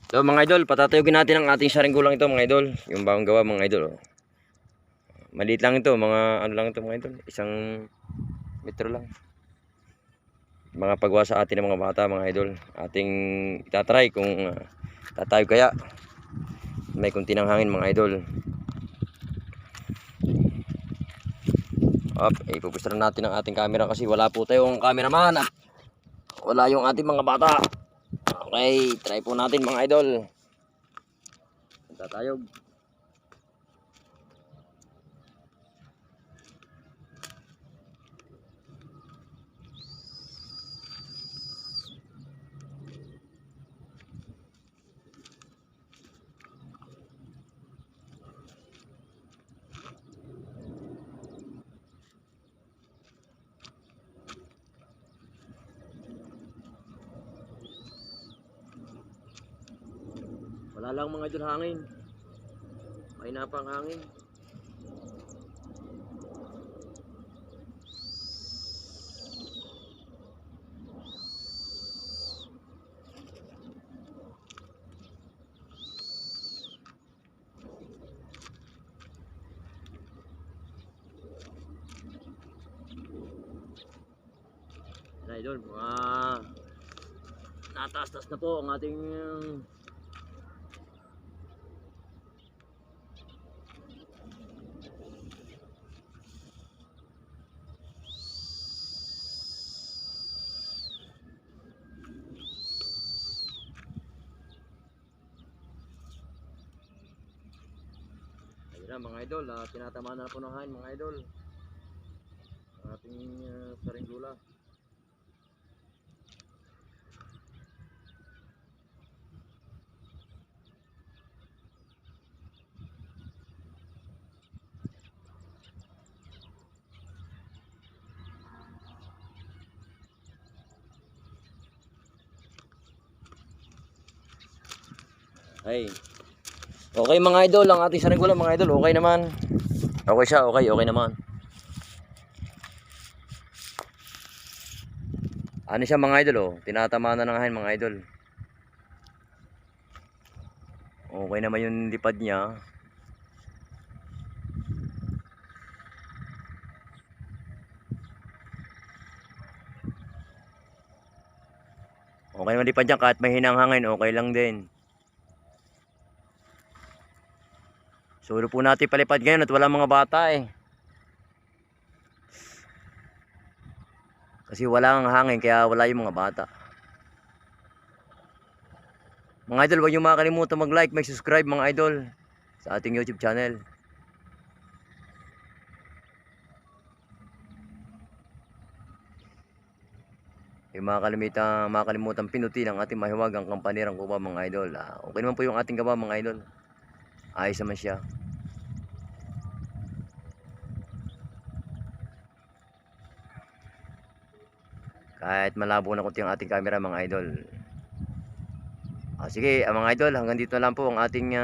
So mga idol, patatayogin natin ang ating saring gulang ito mga idol. Yung bagong gawa mga idol. Oh. Maliit lang ito, mga ano lang ito mga idol. 1 metro lang. Mga paggawa sa atin ng mga bata mga idol. Ating itatry kung tatayog kaya. May kunti ng hangin mga idol. Ipupusta na natin ang ating camera kasi wala po tayong cameraman at wala yung ating mga bata. Okay, try po natin mga idol. Tatayog. Wala lang mga idol hangin. May napang hangin. Na idol, mga nataas-taas na po ang ating ayun na mga idol, tinatama na po ng hangin mga idol ang ating saringgula. Ay. Okay mga idol, ang ating saringgula mga idol, okay naman. Okay siya, okay naman. Ano siya mga idol, oh, tinatama na ng hangin mga idol. Okay naman yung lipad niya. Okay naman lipad niya kahit may hinang hangin, okay lang din. Sulo po natin palipad ngayon at wala mga bata eh. Kasi wala ang hangin kaya wala yung mga bata. Mga idol, huwag niyo makakalimutan mag-like, mag-subscribe mga idol sa ating YouTube channel. Yung makakalimutan pinutin ang ating mahiwagang kampanirang kuba mga idol. Okay naman po yung ating gawa mga idol. Ayos naman siya. Kahit malabo na kunti ang ating camera mga idol. Sige mga idol, hanggang dito na lang po ang ating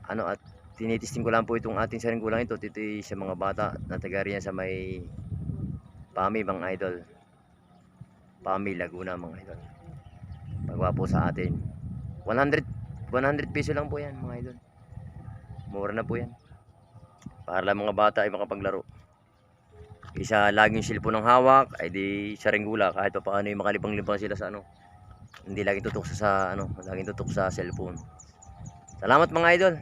at tinitesting ko lang po itong ating saringgulang ito sa mga bata na taga riyan sa may Pami mga idol. Pami Laguna mga idol. Pagwa po sa atin 100 peso lang po yan mga idol. Mura na po yan. Para lang mga bata ay makapaglaro. Isa laging cellphone ng hawak ay di saringgula kahit pa paano ay makalibang-libang sila sa hindi laging tutok laging tutok sa cellphone. Salamat mga idol.